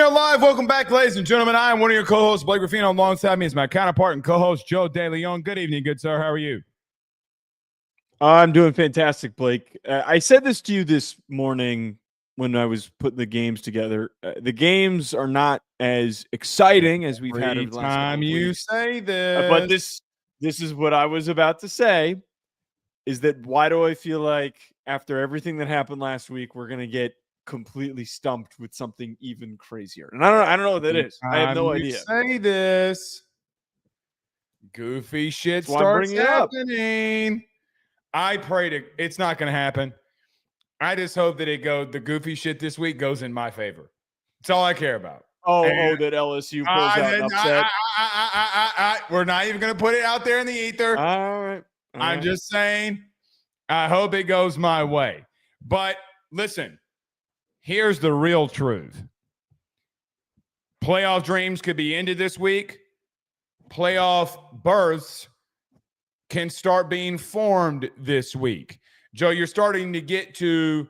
are live. Welcome back, ladies and gentlemen. I am one of your co-hosts, Blake Ruffino. Alongside me is my counterpart and co-host, Joe DeLeone. Good evening, good sir. How are you? I'm doing fantastic, Blake. I said this to you this morning when I was putting the games together. The games are not as exciting as we've had over the last couple of weeks. You say this. But this is what I was about to say, is that why do I feel like after everything that happened last week, we're going to get completely stumped with something even crazier? And I don't know what that is. I have no idea. Say this. Goofy shit starts happening. I pray it's not going to happen. I just hope that the goofy shit this week goes in my favor. That's all I care about. That LSU pulls out an upset. We're not even going to put it out there in the ether. All right. I'm just saying, I hope it goes my way. But listen, here's the real truth. Playoff dreams could be ended this week. Playoff berths can start being formed this week. Joe, you're starting to get to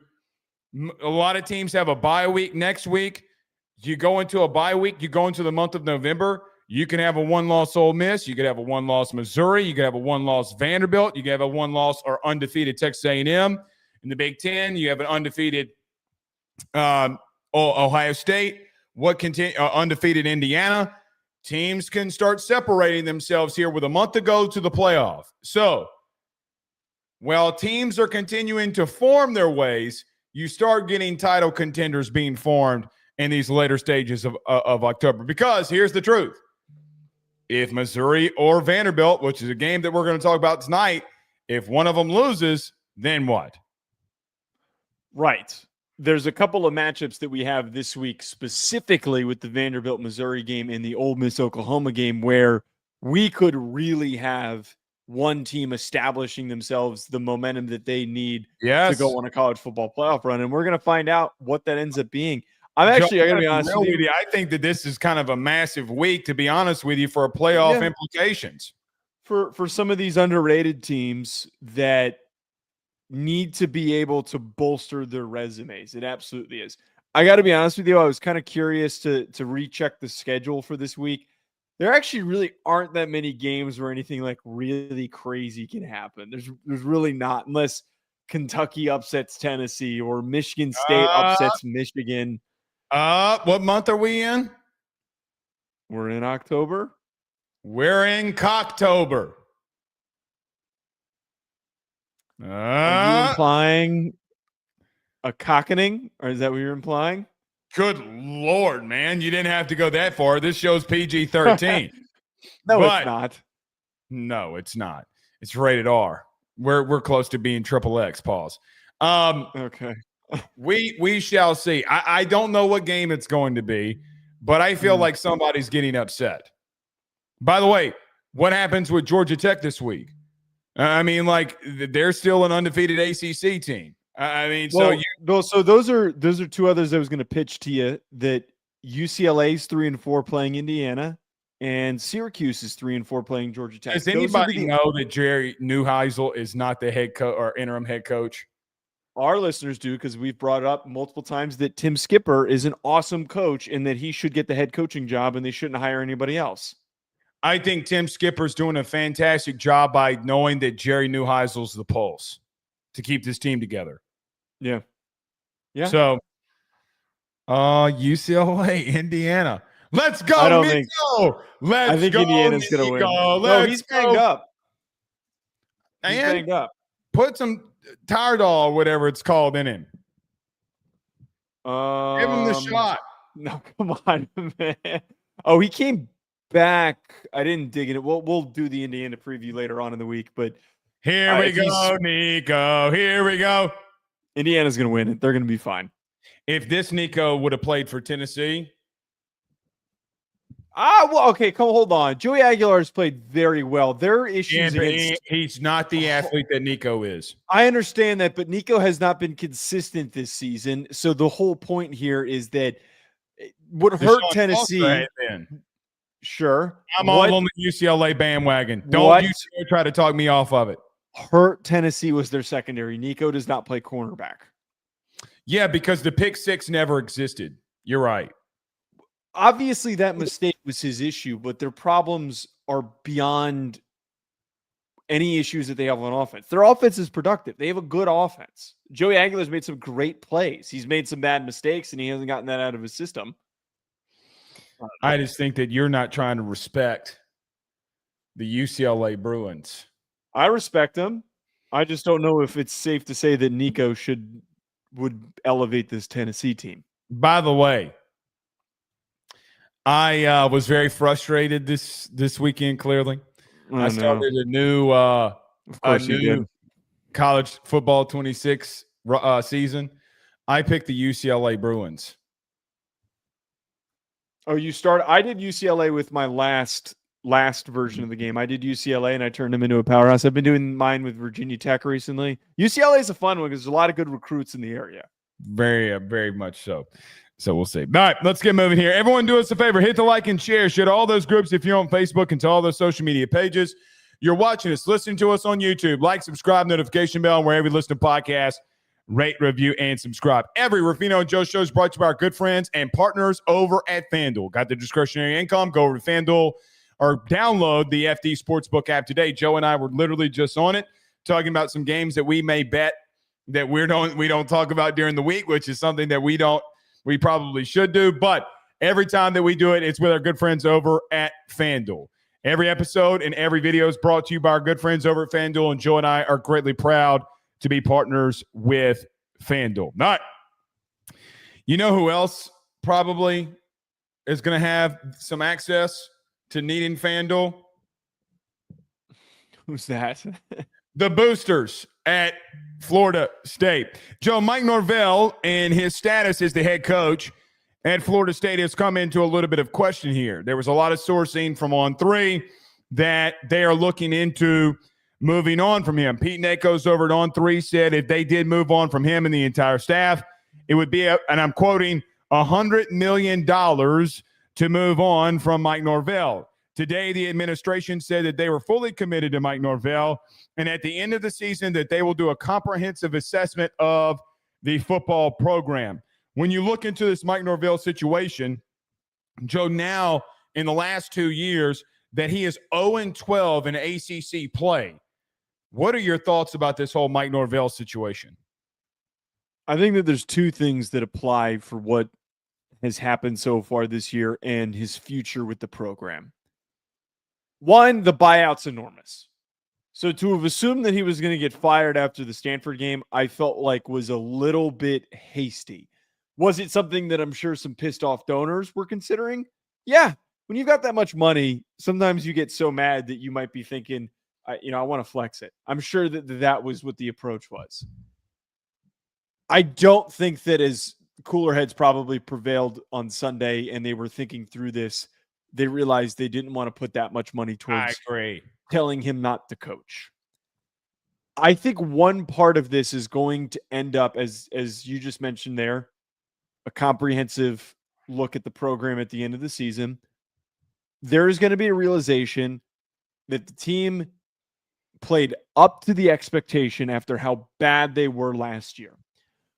a lot of teams have a bye week next week. You go into a bye week, you go into the month of November, you can have a one-loss Ole Miss, you could have a one-loss Missouri, you could have a one-loss Vanderbilt, you could have a one-loss or undefeated Texas A&M. In the Big Ten, you have an undefeated Ohio State, undefeated Indiana. Teams can start separating themselves here with a month to go to the playoff. So, while teams are continuing to form their ways, you start getting title contenders being formed in these later stages of October. Because here's the truth. If Missouri or Vanderbilt, which is a game that we're going to talk about tonight, if one of them loses, then what? Right. There's a couple of matchups that we have this week, specifically with the Vanderbilt-Missouri game and the Ole Miss-Oklahoma game, where we could really have one team establishing themselves the momentum that they need to go on a college football playoff run. And we're going to find out what that ends up being. I got to be honest with you. I think that this is kind of a massive week, to be honest with you, for playoff implications. For some of these underrated teams that need to be able to bolster their resumes. It absolutely is. I got to be honest with you. I was kind of curious to recheck the schedule for this week. There actually really aren't that many games where anything like really crazy can happen. There's really not, unless Kentucky upsets Tennessee or Michigan State upsets Michigan. What month are we in? We're in October. We're in Cocktober. Are you implying a cockening, or is that what you're implying? Good Lord, man. You didn't have to go that far. This show's PG-13. No, it's not. No, it's not. It's rated R. We're close to being XXX, pause. Okay. we shall see. I don't know what game it's going to be, but I feel like somebody's getting upset. By the way, what happens with Georgia Tech this week? I mean, like, they're still an undefeated ACC team. So those are two others I was going to pitch to you. That UCLA's 3-4 playing Indiana, and Syracuse is 3-4 playing Georgia Tech. Does anybody know that Jerry Neuheisel is not the head coach or interim head coach? Our listeners do, because we've brought up multiple times that Tim Skipper is an awesome coach and that he should get the head coaching job and they shouldn't hire anybody else. I think Tim Skipper's doing a fantastic job by knowing that Jerry Neuheisel's the pulse to keep this team together. Yeah. So, UCLA, Indiana. Let's go, I think Indiana's going to win. No, he's banged up. He's banged up. Put some Tyrdol, whatever it's called, in him. Give him the shot. No, come on, man. Oh, he came back. I didn't dig in it. We'll do the Indiana preview later on in the week, but here we go, Nico. Here we go. Indiana's going to win it. They're going to be fine. If this Nico would have played for Tennessee. Okay, hold on. Joey Aguilar has played very well. There are issues he's not the athlete that Nico is. I understand that, but Nico has not been consistent this season. So the whole point here is that what hurt Tennessee. Sure. I'm all on the UCLA bandwagon. Don't you try to talk me off of it. Hurt Tennessee was their secondary. Nico does not play cornerback. Yeah, because the pick six never existed. You're right. Obviously, that mistake was his issue, but their problems are beyond any issues that they have on offense. Their offense is productive. They have a good offense. Joey Aguilar's made some great plays. He's made some bad mistakes, and he hasn't gotten that out of his system. I just think that you're not trying to respect the UCLA Bruins. I respect them. I just don't know if it's safe to say that Nico would elevate this Tennessee team. By the way, I was very frustrated this weekend. Clearly, I started a new college football 26 season. I picked the UCLA Bruins. Oh, I did UCLA with my last version of the game. I did UCLA and I turned them into a powerhouse. I've been doing mine with Virginia Tech recently. UCLA is a fun one because there's a lot of good recruits in the area. Very, very much so. So we'll see. All right, let's get moving here. Everyone do us a favor. Hit the like and share. Share to all those groups if you're on Facebook and to all those social media pages. You're watching us, listening to us on YouTube. Like, subscribe, notification bell, and wherever you listen to podcasts. Rate, review, and subscribe. Every Ruffino and Joe show is brought to you by our good friends and partners over at FanDuel. Got the discretionary income? Go over to FanDuel or download the FD Sportsbook app today. Joe and I were literally just on it talking about some games that we may bet that we don't talk about during the week, which is something that we probably should do. But every time that we do it, it's with our good friends over at FanDuel. Every episode and every video is brought to you by our good friends over at FanDuel, and Joe and I are greatly proud to be partners with FanDuel. All right. You know who else probably is going to have some access to needing FanDuel? Who's that? The boosters at Florida State. Joe, Mike Norvell and his status as the head coach at Florida State has come into a little bit of question here. There was a lot of sourcing from On3 that they are looking into moving on from him. Pete Nako's over at On3 said if they did move on from him and the entire staff, it would be, and I'm quoting, $100 million to move on from Mike Norvell. Today, the administration said that they were fully committed to Mike Norvell, and at the end of the season that they will do a comprehensive assessment of the football program. When you look into this Mike Norvell situation, Joe, now in the last 2 years that he is 0-12 in ACC play, what are your thoughts about this whole Mike Norvell situation? I think that there's two things that apply for what has happened so far this year and his future with the program. One, the buyout's enormous. So to have assumed that he was going to get fired after the Stanford game, I felt like was a little bit hasty. Was it something that I'm sure some pissed off donors were considering? Yeah. When you've got that much money, sometimes you get so mad that you might be thinking, I want to flex it. I'm sure that was what the approach was. I don't think that as cooler heads probably prevailed on Sunday and they were thinking through this, they realized they didn't want to put that much money towards telling him not to coach. I think one part of this is going to end up, as you just mentioned there, a comprehensive look at the program at the end of the season. There is going to be a realization that the team played up to the expectation after how bad they were last year.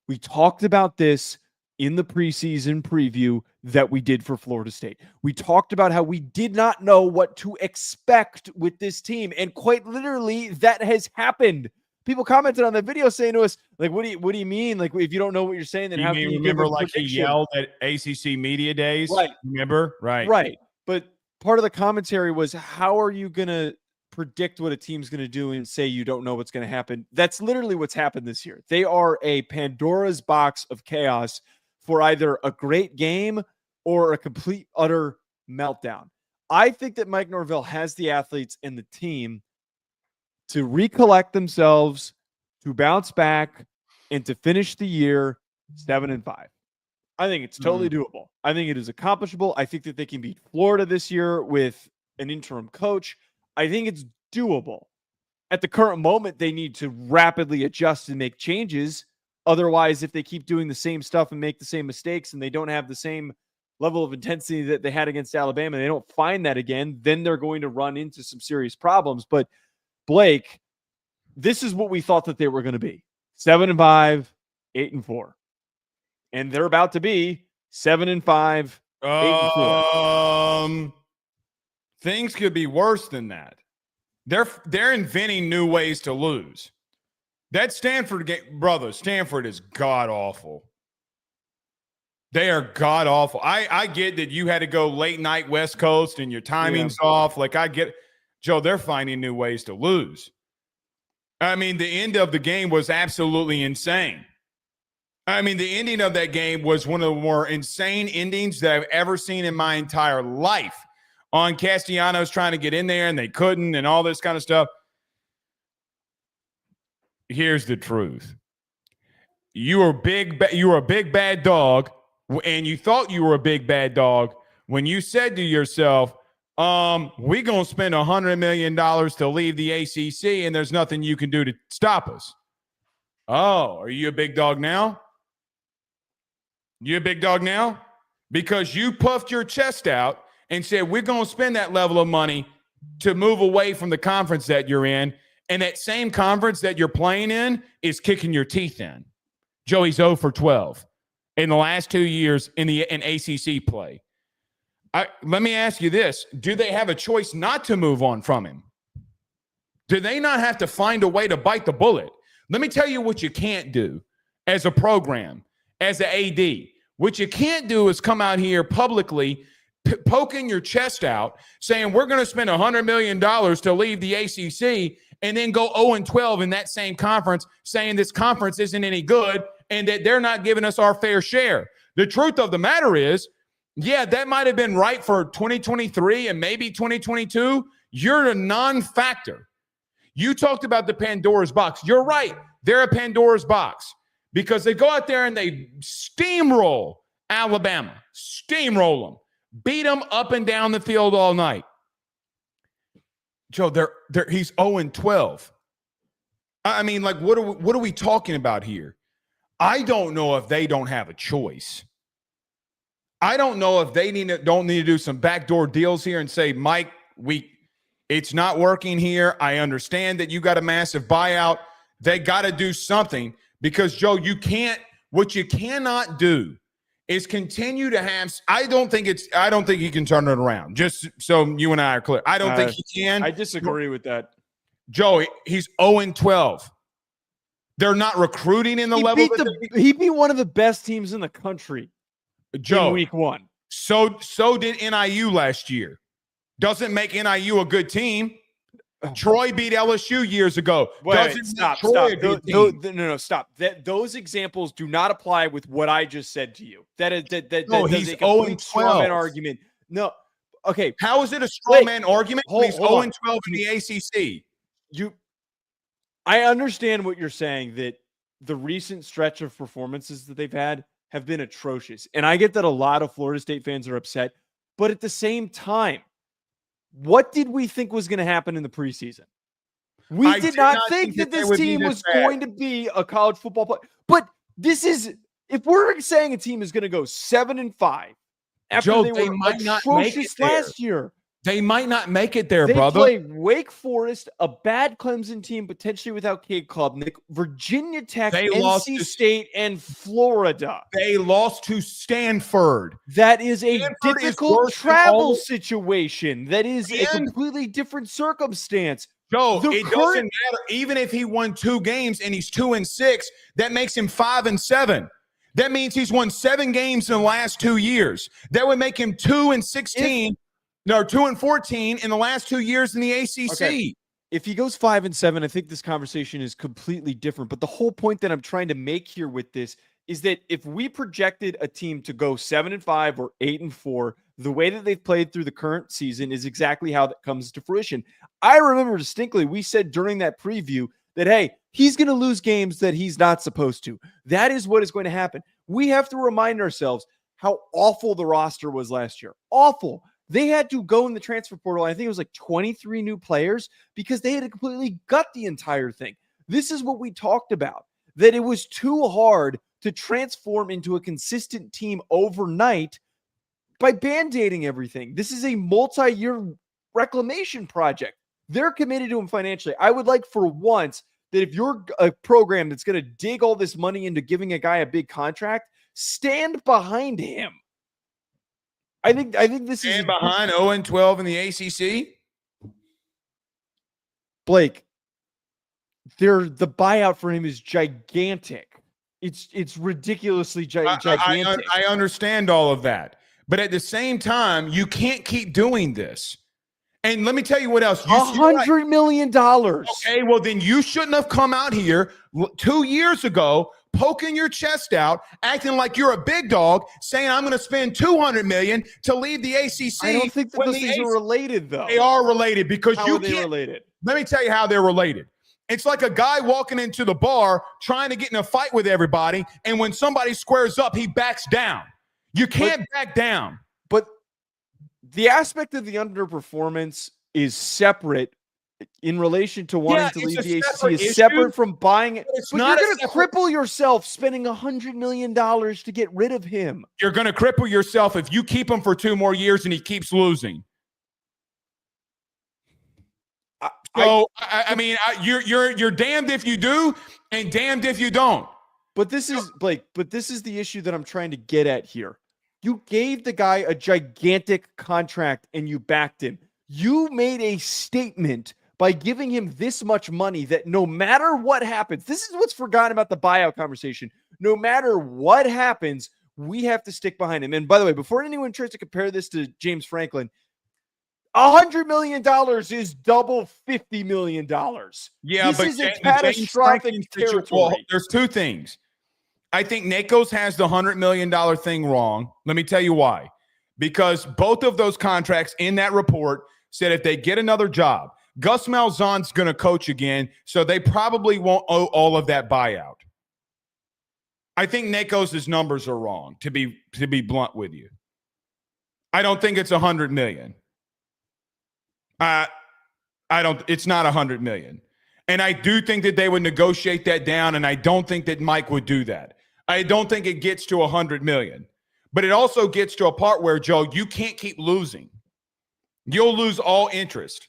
We talked about this in the preseason preview that we did for Florida State. We talked about how we did not know what to expect with this team. And quite literally, that has happened. People commented on that video saying to us, like, what do you mean? Like, if you don't know what you're saying, then how can you remember like he yelled at ACC Media Days? Right. Remember? Right. Right. But part of the commentary was, how are you going to predict what a team's going to do and say you don't know what's going to happen? That's literally what's happened this year. They are a Pandora's box of chaos for either a great game or a complete, utter meltdown. I think that Mike Norvell has the athletes and the team to recollect themselves, to bounce back, and to finish the year 7-5. I think it's totally doable. I think it is accomplishable. I think that they can beat Florida this year with an interim coach. I think it's doable. At the current moment, they need to rapidly adjust and make changes. Otherwise, if they keep doing the same stuff and make the same mistakes and they don't have the same level of intensity that they had against Alabama, they don't find that again, then they're going to run into some serious problems. But Blake, this is what we thought that they were going to be. 7-5, 8-4. And they're about to be 7-5, 8-4. Things could be worse than that. They're inventing new ways to lose. That Stanford game, brother, Stanford is god-awful. They are god-awful. I get that you had to go late night West Coast and your timing's off. Like, I get it. Joe, they're finding new ways to lose. I mean, the end of the game was absolutely insane. I mean, the ending of that game was one of the more insane endings that I've ever seen in my entire life. On Castellanos trying to get in there and they couldn't and all this kind of stuff. Here's the truth. You were a big bad dog, and you thought you were a big bad dog when you said to yourself, we're going to spend $100 million to leave the ACC, and there's nothing you can do to stop us. Oh, are you a big dog now? You a big dog now? Because you puffed your chest out and said, we're going to spend that level of money to move away from the conference that you're in, and that same conference that you're playing in is kicking your teeth in. Joey's 0 for 12 in the last 2 years in ACC play. Let me ask you this. Do they have a choice not to move on from him? Do they not have to find a way to bite the bullet? Let me tell you what you can't do as a program, as an AD. What you can't do is come out here publicly poking your chest out, saying we're going to spend $100 million to leave the ACC, and then go 0-12 in that same conference, saying this conference isn't any good and that they're not giving us our fair share. The truth of the matter is, yeah, that might have been right for 2023 and maybe 2022. You're a non-factor. You talked about the Pandora's box. You're right. They're a Pandora's box because they go out there and they steamroll Alabama, steamroll them, beat them up and down the field all night. Joe, he's 0-12. I mean, like, what are we talking about here? I don't know if they don't have a choice. I don't know if they don't need to do some backdoor deals here and say, Mike, it's not working here. I understand that you got a massive buyout. They got to do something because, Joe, what you cannot do is continue to have. I don't think he can turn it around. Just so you and I are clear, I don't think he can. I disagree with that. Joey, he's 0-12. They're not recruiting in the level. He beat one of the best teams in the country, Joe, in week 1. So did NIU last year. Doesn't make NIU a good team. Troy beat LSU years ago. Stop. Stop. Those examples do not apply with what I just said to you. He's a complete straw man argument. No, okay. How is it a straw man argument? He's 0-12 in the ACC. I understand what you're saying, that the recent stretch of performances that they've had have been atrocious, and I get that a lot of Florida State fans are upset. But at the same time, what did we think was going to happen in the preseason? We did not think that this team was going to be a college football player. But this is, if we're saying a team is going to go 7-5 after they were atrocious last year, they might not make it there, they brother. They play Wake Forest, a bad Clemson team, potentially without Cade Klubnik, Virginia Tech, NC State, and Florida. They lost to Stanford. That is a difficult travel situation. That is a completely different circumstance. Joe, it doesn't matter. Even if he won 2 games and he's 2-6, that makes him 5-7. That means he's won 7 games in the last 2 years. That would make him 2-16. 2-14 in the last 2 years in the ACC. Okay. If he goes 5-7, I think this conversation is completely different. But the whole point that I'm trying to make here with this is that if we projected a team to go 7-5 or 8-4, the way that they've played through the current season is exactly how that comes to fruition. I remember distinctly, we said during that preview that, hey, he's going to lose games that he's not supposed to. That is what is going to happen. We have to remind ourselves how awful the roster was last year. Awful. They had to go in the transfer portal. I think it was like 23 new players because they had to completely gut the entire thing. This is what we talked about, that it was too hard to transform into a consistent team overnight by band-aiding everything. This is a multi-year reclamation project. They're committed to him financially. I would like for once that if you're a program that's going to dig all this money into giving a guy a big contract, stand behind him. I think this is behind 0-12 in the ACC. Blake. The buyout for him is gigantic. It's ridiculously gigantic. I understand all of that, but at the same time, you can't keep doing this. And let me tell you what else. $100 million. Okay, well then you shouldn't have come out here 2 years ago, poking your chest out, acting like you're a big dog, saying I'm going to spend $200 million to leave the ACC. I don't think that those things are related, though. They are related because how you are they can't. Related? Let me tell you how they're related. It's like a guy walking into the bar trying to get in a fight with everybody, and when somebody squares up, he backs down. You can't back down. But the aspect of the underperformance is separate in relation to wanting to leave the ACC. Is separate from buying it. But you're going to cripple yourself spending $100 million to get rid of him. You're going to cripple yourself if you keep him for 2 more years and he keeps losing. So I mean, you're damned if you do and damned if you don't. But this is Blake. But this is the issue that I'm trying to get at here. You gave the guy a gigantic contract and you backed him. You made a statement by giving him this much money that no matter what happens, this is what's forgotten about the buyout conversation. No matter what happens, we have to stick behind him. And by the way, before anyone tries to compare this to James Franklin, $100 million is double $50 million. Yeah, this but is a catastrophic territory. Well, there's 2 things. I think Nakos has the $100 million thing wrong. Let me tell you why. Because both of those contracts in that report said if they get another job, Gus Malzahn's going to coach again, so they probably won't owe all of that buyout. I think Nakos' numbers are wrong, to be blunt with you. I don't think it's $100 million. It's not $100 million. And I do think that they would negotiate that down, and I don't think that Mike would do that. I don't think it gets to $100 million. But it also gets to a part where, Joe, you can't keep losing. You'll lose all interest.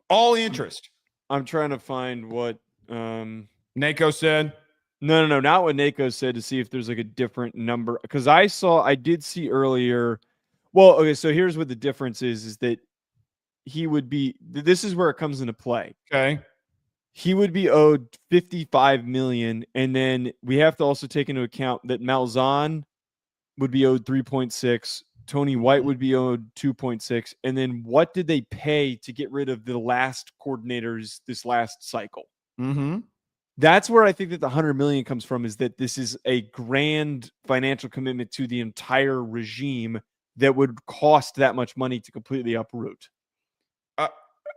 All interest. I'm trying to find what Nako said. No, not what Nako said, to see if there's like a different number. Because I did see earlier. Well, okay, so here's what the difference is that he would be, this is where it comes into play. Okay. He would be owed $55 million, and then we have to also take into account that Malzahn would be owed 3.6, Tony White would be owed 2.6, and then what did they pay to get rid of the last coordinators this last cycle? Mm-hmm. That's where I think that the $100 million comes from, is that this is a grand financial commitment to the entire regime that would cost that much money to completely uproot.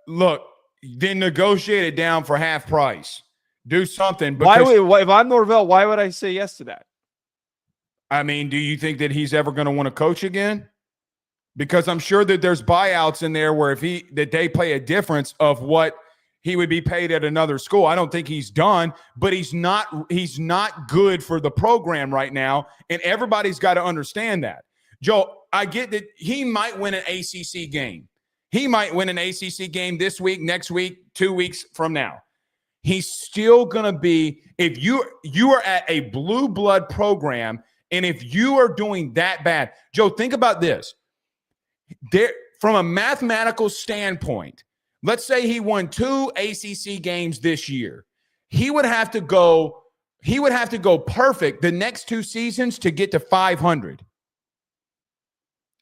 Look, then negotiate it down for half price. Do something. Why, if I'm Norvell, why would I say yes to that? I mean, do you think that he's ever going to want to coach again? Because I'm sure that there's buyouts in there where that they pay a difference of what he would be paid at another school. I don't think he's done, but he's not good for the program right now, and everybody's got to understand that. Joe, I get that he might win an ACC game. He might win an ACC game this week, next week, 2 weeks from now. He's still going to be, if you are at a blue blood program, and if you are doing that bad, Joe, think about this. From a mathematical standpoint, let's say he won 2 ACC games this year. He would have to go perfect the next 2 seasons to get to 500.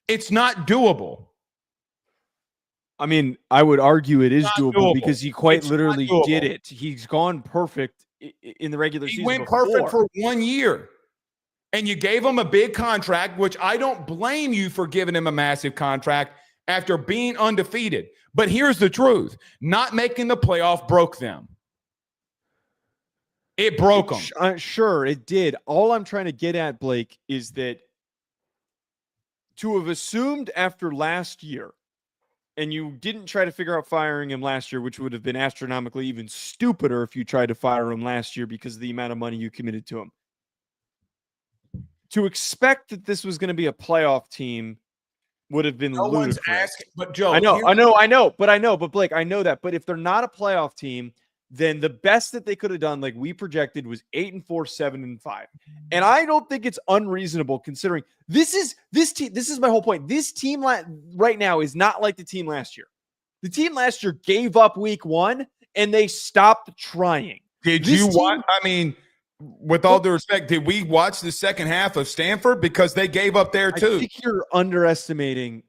It's not doable. I mean, I would argue it is doable because he quite literally did it. He's gone perfect in the regular season. He went perfect for 1 year. And you gave him a big contract, which I don't blame you for giving him a massive contract after being undefeated. But here's the truth. Not making the playoff broke them. It broke them. Sure, it did. All I'm trying to get at, Blake, is that to have assumed after last year, and you didn't try to figure out firing him last year, which would have been astronomically even stupider if you tried to fire him last year because of the amount of money you committed to him. To expect that this was going to be a playoff team would have been ludicrous. One's asking, but Joe, I know, but Blake, I know that. But if they're not a playoff team, then the best that they could have done, like we projected, was 8-4, 7-5. And I don't think it's unreasonable considering this is my whole point. This team right now is not like the team last year. The team last year gave up week 1 and they stopped trying. Did you watch? I mean, with all due respect, did we watch the second half of Stanford? Because they gave up there too. I think you're underestimating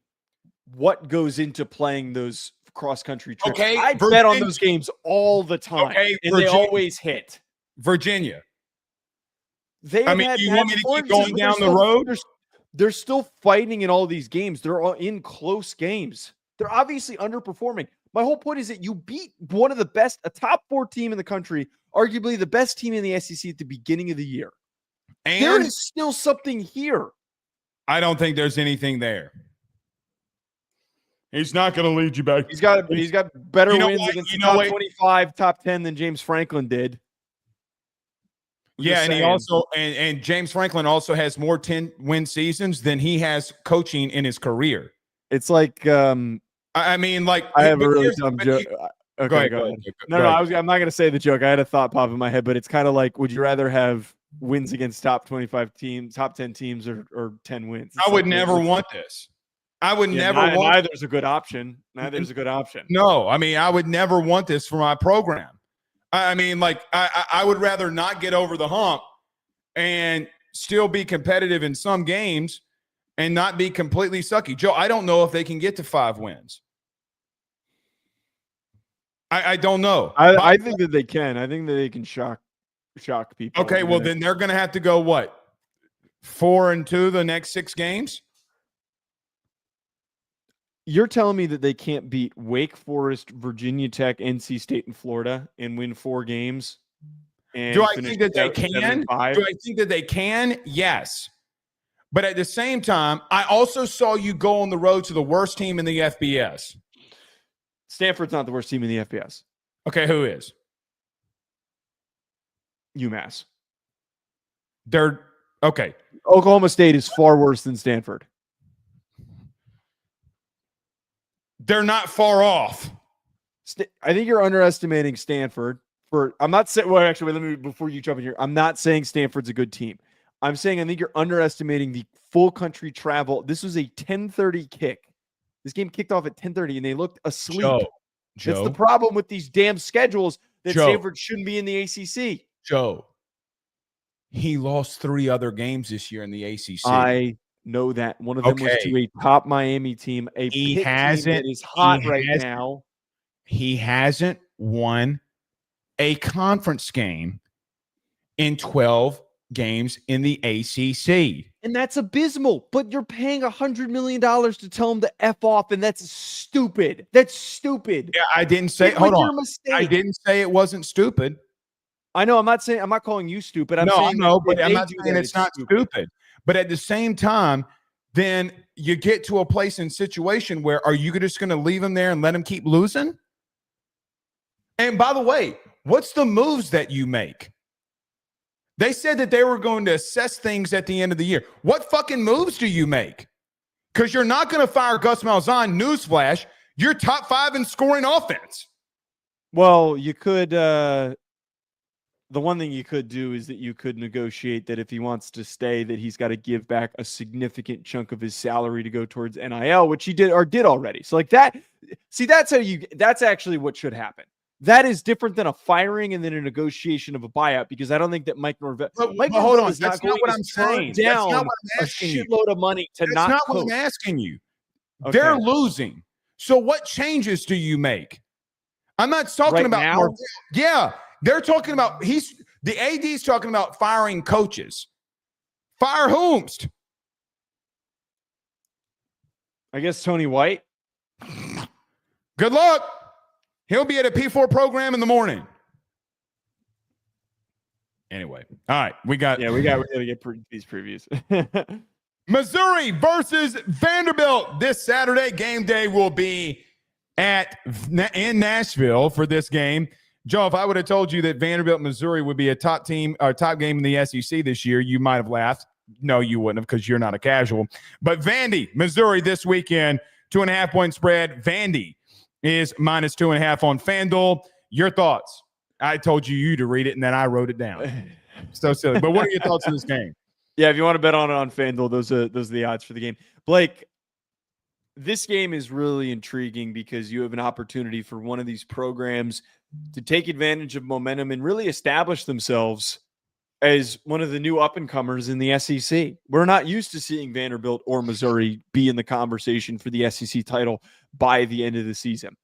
what goes into playing those cross-country trips. Okay, I bet on those games all the time, and they always hit. Virginia. You want me to keep going down the road? They're still fighting in all these games. They're all in close games. They're obviously underperforming. My whole point is that you beat one of the best, a top 4 team in the country, arguably the best team in the SEC at the beginning of the year. And there is still something here. I don't think there's anything there. He's not going to lead you back. He's got better wins against the top 25, top 10 than James Franklin did. Yeah, and he also and James Franklin also has more 10-win seasons than he has coaching in his career. It's like I mean, like I have a really dumb joke. Okay, go ahead. No, I'm not going to say the joke. I had a thought pop in my head, but it's kind of like, would you rather have wins against top 25 teams, top 10 teams, or 10 wins? I would never want this. I would never want. Neither's a good option. Neither's a good option. No, I mean, I would never want this for my program. I mean, like, I would rather not get over the hump and still be competitive in some games and not be completely sucky. Joe, I don't know if they can get to 5 wins. I don't know. I think that they can. I think that they can shock people. Okay, well, then they're going to have to go, what, 4-2 the next 6 games? You're telling me that they can't beat Wake Forest, Virginia Tech, NC State, and Florida and win 4 games? Do I think that they can? Do I think that they can? Yes. But at the same time, I also saw you go on the road to the worst team in the FBS. Stanford's not the worst team in the FBS. Okay, who is? UMass. They're okay. Oklahoma State is far worse than Stanford. They're not far off. I think you're underestimating Stanford. I'm not saying. Well, actually, let me before you jump in here. I'm not saying Stanford's a good team. I'm saying I think you're underestimating the full country travel. This was a 10:30 kick. This game kicked off at 10:30, and they looked asleep. Joe. That's the problem with these damn schedules that Stanford shouldn't be in the ACC. Joe, he lost 3 other games this year in the ACC. I know that. One of them was to a top Miami team. Team that is hot right now. He hasn't won a conference game in 12 games in the ACC. And that's abysmal, but you're paying $100 million to tell him to F off, and that's stupid. That's stupid. Yeah, I didn't say, hold on. I didn't say it wasn't stupid. I know, I'm not calling you stupid. I'm saying it's not stupid. But at the same time, then you get to a place and situation where are you just going to leave him there and let him keep losing? And by the way, what's the moves that you make? They said that they were going to assess things at the end of the year. What fucking moves do you make? Because you're not going to fire Gus Malzahn. Newsflash, you're top 5 in scoring offense. Well, you could the one thing you could do is that you could negotiate that if he wants to stay, that he's got to give back a significant chunk of his salary to go towards NIL, which he did already. So like that, see, that's actually what should happen. That is different than a firing and then a negotiation of a buyout, because I don't think that Mike Norvell. Hold on, that's not what I'm saying. Down a shitload of money to not. That's not what I'm asking you. Okay. They're losing. So what changes do you make? I'm not talking about Norvell. Yeah, they're talking about the AD's talking about firing coaches. Fire whomst? I guess Tony White. Good luck. He'll be at a P4 program in the morning. Anyway, all right, we got to get these previews. Missouri versus Vanderbilt this Saturday. Game day will be in Nashville for this game. Joe, if I would have told you that Vanderbilt, Missouri would be a top game in the SEC this year, you might have laughed. No, you wouldn't have, because you're not a casual. But Vandy, Missouri this weekend, 2.5-point spread. Vandy is -2.5 on FanDuel. Your thoughts? I told you to read it, and then I wrote it down. So silly. But what are your thoughts on this game? Yeah, if you want to bet on it on FanDuel, those are the odds for the game. Blake, this game is really intriguing because you have an opportunity for one of these programs to take advantage of momentum and really establish themselves as one of the new up-and-comers in the SEC. We're not used to seeing Vanderbilt or Missouri be in the conversation for the SEC title by the end of the season.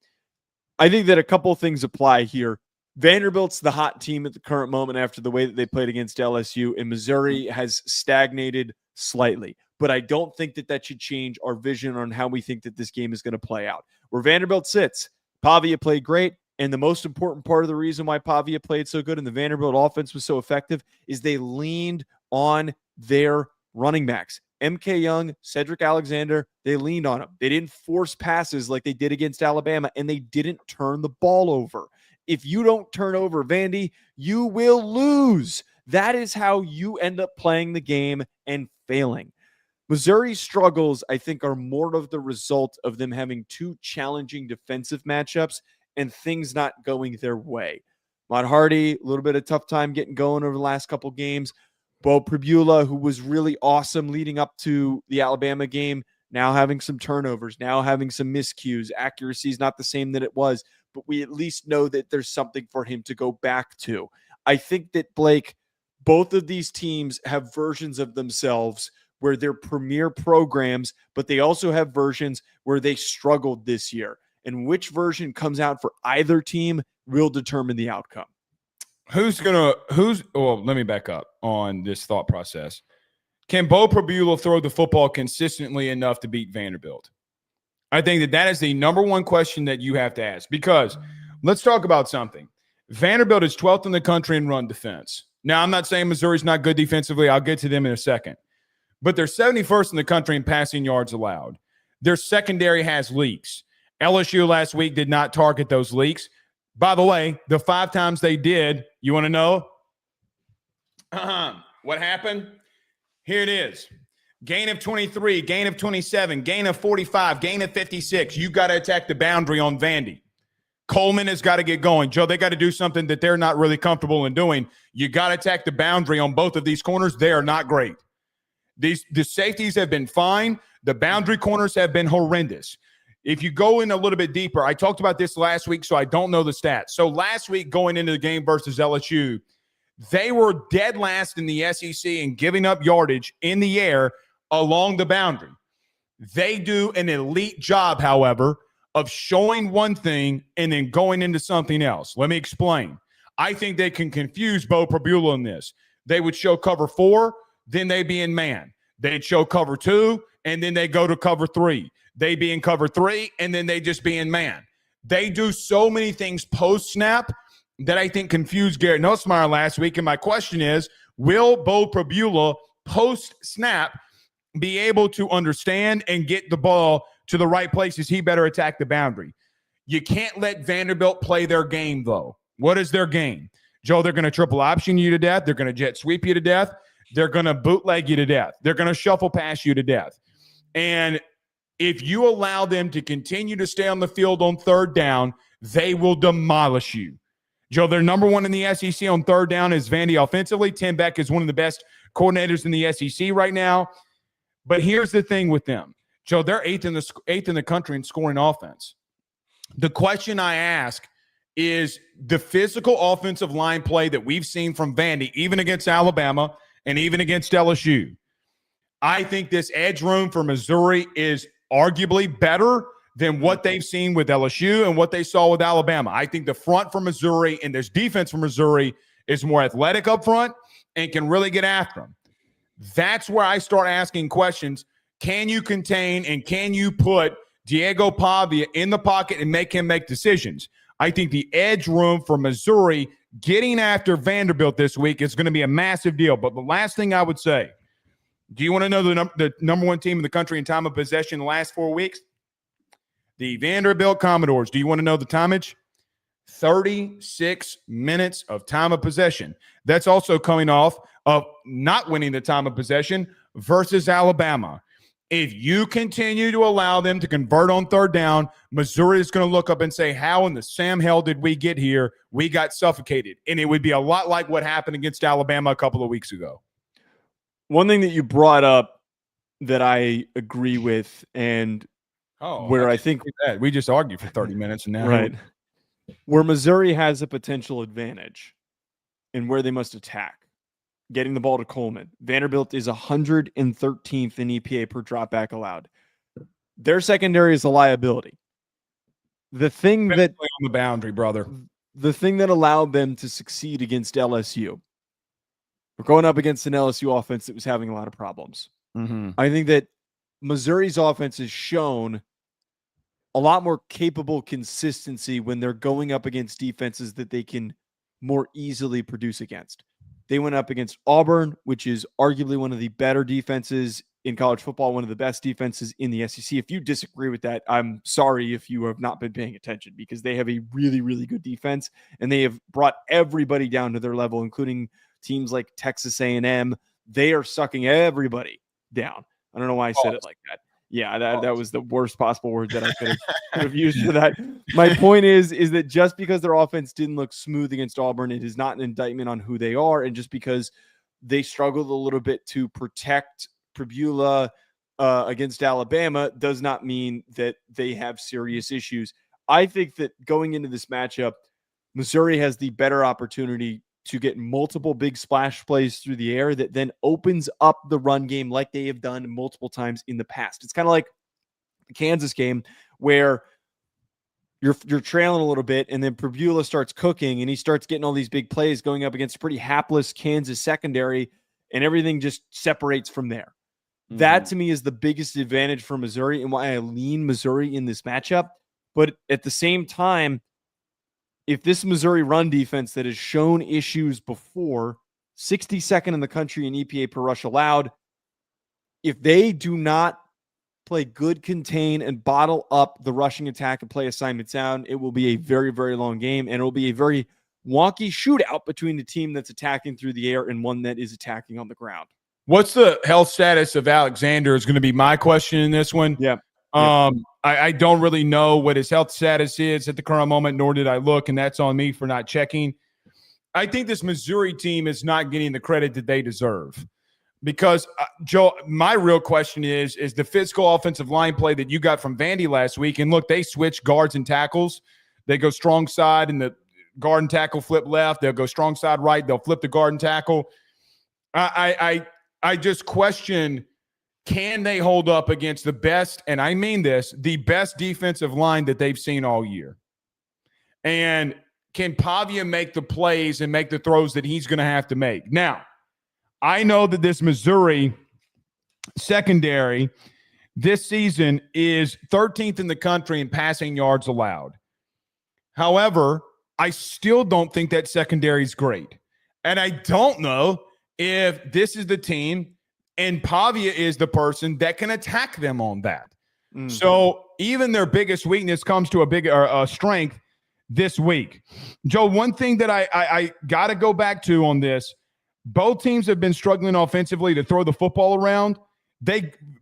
I think that a couple things apply here. Vanderbilt's the hot team at the current moment after the way that they played against LSU, and Missouri has stagnated slightly. But I don't think that should change our vision on how we think that this game is going to play out. Where Vanderbilt sits, Pavia played great, and the most important part of the reason why Pavia played so good and the Vanderbilt offense was so effective is they leaned on their running backs. MK Young, Cedric Alexander, they leaned on them. They didn't force passes like they did against Alabama, and they didn't turn the ball over. If you don't turn over Vandy, you will lose. That is how you end up playing the game and failing. Missouri's struggles, I think, are more of the result of them having two challenging defensive matchups and things not going their way. Ahmad Hardy, a little bit of tough time getting going over the last couple games. Bo Pribula, who was really awesome leading up to the Alabama game, now having some turnovers, now having some miscues. Accuracy is not the same that it was, but we at least know that there's something for him to go back to. I think that, Blake, both of these teams have versions of themselves where they're premier programs, but they also have versions where they struggled this year. And which version comes out for either team will determine the outcome. Well, let me back up on this thought process. Can Bo Pribula throw the football consistently enough to beat Vanderbilt? I think that is the number one question that you have to ask, because let's talk about something. Vanderbilt is 12th in the country in run defense. Now, I'm not saying Missouri's not good defensively. I'll get to them in a second. But they're 71st in the country in passing yards allowed. Their secondary has leaks. LSU last week did not target those leaks. By the way, the 5 times they did, you want to know what happened? Here it is. Gain of 23, gain of 27, gain of 45, gain of 56. You got to attack the boundary on Vandy. Coleman has got to get going. Joe, they got to do something that they're not really comfortable in doing. You got to attack the boundary on both of these corners. They are not great. The safeties have been fine. The boundary corners have been horrendous. If you go in a little bit deeper, I talked about this last week, so I don't know the stats. So last week going into the game versus LSU, they were dead last in the SEC in giving up yardage in the air along the boundary. They do an elite job, however, of showing one thing and then going into something else. Let me explain. I think they can confuse Bo Pribula in this. They would show cover 4, then they'd be in man. They'd show cover 2, and then they go to cover 3. They'd be in cover 3, and then they just be in man. They do so many things post-snap that I think confused Garrett Nussmeier last week. And my question is, will Bo Pribula post-snap be able to understand and get the ball to the right places? He better attack the boundary. You can't let Vanderbilt play their game, though. What is their game? Joe, they're going to triple option you to death. They're going to jet sweep you to death. They're going to bootleg you to death. They're going to shuffle past you to death. And if you allow them to continue to stay on the field on third down, they will demolish you. Joe, they're number 1 in the SEC on third down is Vandy offensively. Tim Beck is one of the best coordinators in the SEC right now. But here's the thing with them. Joe, they're eighth in the country in scoring offense. The question I ask is the physical offensive line play that we've seen from Vandy, even against Alabama and even against LSU. I think this edge room for Missouri is arguably better than what they've seen with LSU and what they saw with Alabama. I think the front for Missouri and this defense for Missouri is more athletic up front and can really get after them. That's where I start asking questions. Can you contain and can you put Diego Pavia in the pocket and make him make decisions? I think the edge room for Missouri getting after Vanderbilt this week is going to be a massive deal. But the last thing I would say, do you want to know the number 1 team in the country in time of possession the last 4 weeks? The Vanderbilt Commodores. Do you want to know the timage? 36 minutes of time of possession. That's also coming off of not winning the time of possession versus Alabama. If you continue to allow them to convert on third down, Missouri is going to look up and say, how in the Sam hell did we get here? We got suffocated. And it would be a lot like what happened against Alabama a couple of weeks ago. One thing that you brought up that I agree with, and where I think that we just argued for 30 minutes and now right, where Missouri has a potential advantage and where they must attack, getting the ball to Coleman. Vanderbilt is 113th in EPA per dropback allowed. Their secondary is a liability. The thing that on the boundary, brother. The thing that allowed them to succeed against LSU, we're going up against an LSU offense that was having a lot of problems. Mm-hmm. I think that Missouri's offense has shown a lot more capable consistency when they're going up against defenses that they can more easily produce against. They went up against Auburn, which is arguably one of the better defenses in college football, one of the best defenses in the SEC. If you disagree with that, I'm sorry if you have not been paying attention, because they have a really, really good defense, and they have brought everybody down to their level, including teams like Texas A&M. They are sucking everybody down. I don't know why I said it like that. Yeah, that was the worst possible word that I could have used for that. My point is that just because their offense didn't look smooth against Auburn, it is not an indictment on who they are. And just because they struggled a little bit to protect Pavia against Alabama does not mean that they have serious issues. I think that going into this matchup, Missouri has the better opportunity to get multiple big splash plays through the air that then opens up the run game like they have done multiple times in the past. It's kind of like the Kansas game where you're trailing a little bit, and then Pavia starts cooking, and he starts getting all these big plays going up against a pretty hapless Kansas secondary, and everything just separates from there. Mm-hmm. That, to me, is the biggest advantage for Missouri and why I lean Missouri in this matchup. But at the same time, if this Missouri run defense that has shown issues before, 62nd in the country in EPA per rush allowed, if they do not play good contain and bottle up the rushing attack and play assignments down, it will be a very, very long game, and it will be a very wonky shootout between the team that's attacking through the air and one that is attacking on the ground. What's the health status of Alexander is going to be my question in this one. Yeah. I don't really know what his health status is at the current moment, nor did I look, and that's on me for not checking. I think this Missouri team is not getting the credit that they deserve because, Joe, my real question is the physical offensive line play that you got from Vandy last week, and look, they switch guards and tackles. They go strong side, and the guard and tackle flip left. They'll go strong side right. They'll flip the guard and tackle. I just question – can they hold up against the best, and I mean this, the best defensive line that they've seen all year? And can Pavia make the plays and make the throws that he's going to have to make? Now, I know that this Missouri secondary this season is 13th in the country in passing yards allowed. However, I still don't think that secondary is great. And I don't know if this is the team and Pavia is the person that can attack them on that. Mm-hmm. So even their biggest weakness comes to a big strength this week. Joe, one thing that I got to go back to on this, both teams have been struggling offensively to throw the football around.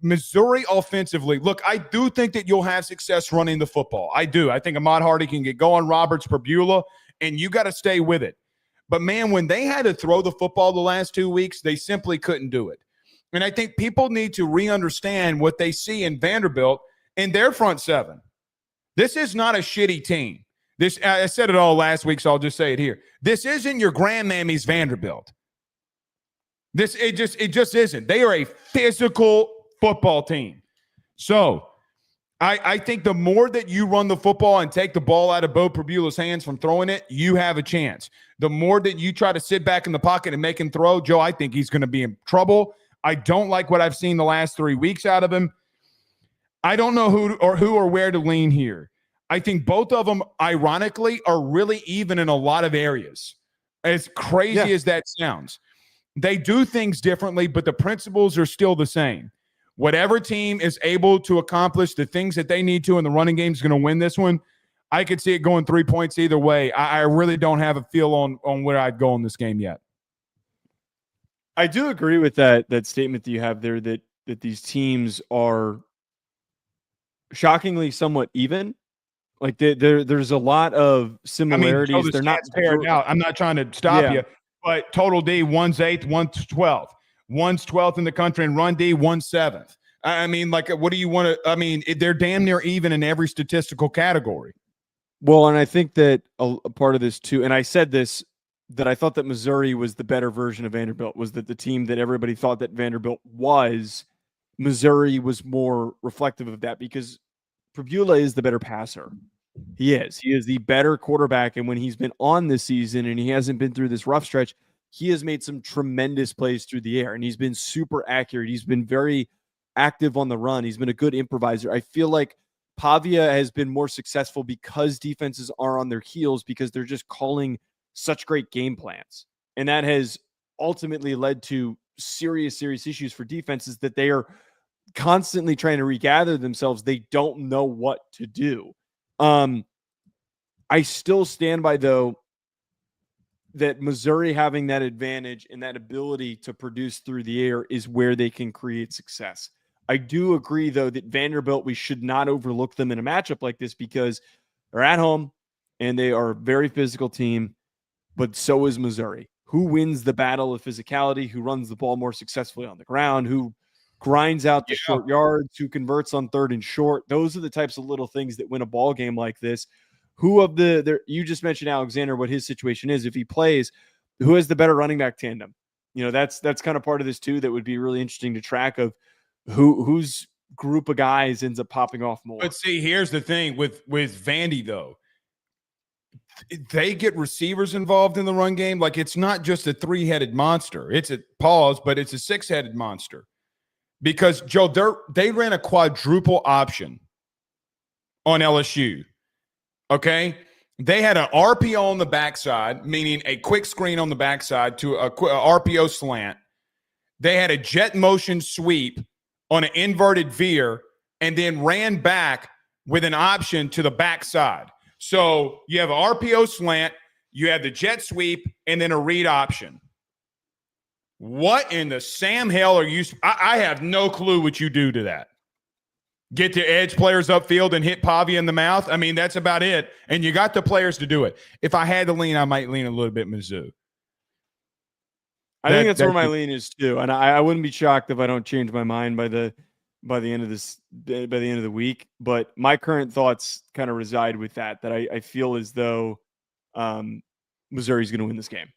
Missouri offensively, look, I do think that you'll have success running the football. I do. I think Ahmad Hardy can get going, Roberts, Pavia, and you got to stay with it. But, man, when they had to throw the football the last 2 weeks, they simply couldn't do it. And I think people need to re-understand what they see in Vanderbilt in their front seven. This is not a shitty team. I said it all last week, so I'll just say it here. This isn't your grandmammy's Vanderbilt. It just isn't. They are a physical football team. So I think the more that you run the football and take the ball out of Bo Pavia's hands from throwing it, you have a chance. The more that you try to sit back in the pocket and make him throw, Joe, I think he's going to be in trouble. I don't like what I've seen the last 3 weeks out of him. I don't know who or where to lean here. I think both of them, ironically, are really even in a lot of areas. As crazy as that sounds. They do things differently, but the principles are still the same. Whatever team is able to accomplish the things that they need to in the running game is going to win this one. I could see it going 3 points either way. I really don't have a feel on where I'd go in this game yet. I do agree with that statement that you have there that that these teams are shockingly somewhat even. Like there's a lot of similarities. I mean, They're not paired out. I'm not trying to stop you, but total D, one's 8th, one's 12th. One's 12th in the country, and run D, one's 7th. I mean, like, what do you want to? I mean, they're damn near even in every statistical category. Well, and I think that a part of this too, and I said this, that I thought that Missouri was the better version of Vanderbilt, was that the team that everybody thought that Vanderbilt was, Missouri was more reflective of that because Pavia is the better passer. He is the better quarterback. And when he's been on this season and he hasn't been through this rough stretch, he has made some tremendous plays through the air and he's been super accurate. He's been very active on the run. He's been a good improviser. I feel like Pavia has been more successful because defenses are on their heels because they're just calling such great game plans. And that has ultimately led to serious issues for defenses that they are constantly trying to regather themselves. They don't know what to do. I still stand by, though, that Missouri having that advantage and that ability to produce through the air is where they can create success. I do agree, though, that Vanderbilt, we should not overlook them in a matchup like this because they're at home and they are a very physical team, but so is Missouri. Who wins the battle of physicality, who runs the ball more successfully on the ground, who grinds out the short yards, who converts on 3rd and short. Those are the types of little things that win a ball game like this. Who of you just mentioned Alexander, what his situation is. If he plays, who has the better running back tandem? You know, that's kind of part of this too. That would be really interesting to track of whose group of guys ends up popping off more. But see, here's the thing with Vandy, though. They get receivers involved in the run game. Like, it's not just a 3-headed monster. It's a pause, but it's a 6-headed monster. Because, Joe, they ran a quadruple option on LSU, okay? They had an RPO on the backside, meaning a quick screen on the backside to a RPO slant. They had a jet motion sweep on an inverted veer and then ran back with an option to the backside. So you have an RPO slant, you have the jet sweep, and then a read option. What in the Sam hell are you? I have no clue what you do to that. Get the edge players upfield and hit Pavia in the mouth? I mean, that's about it. And you got the players to do it. If I had to lean, I might lean a little bit Mizzou. I think that's where my lean is too. And I wouldn't be shocked if I don't change my mind by the end of the week. But my current thoughts kind of reside with that I feel as though Missouri's going to win this game.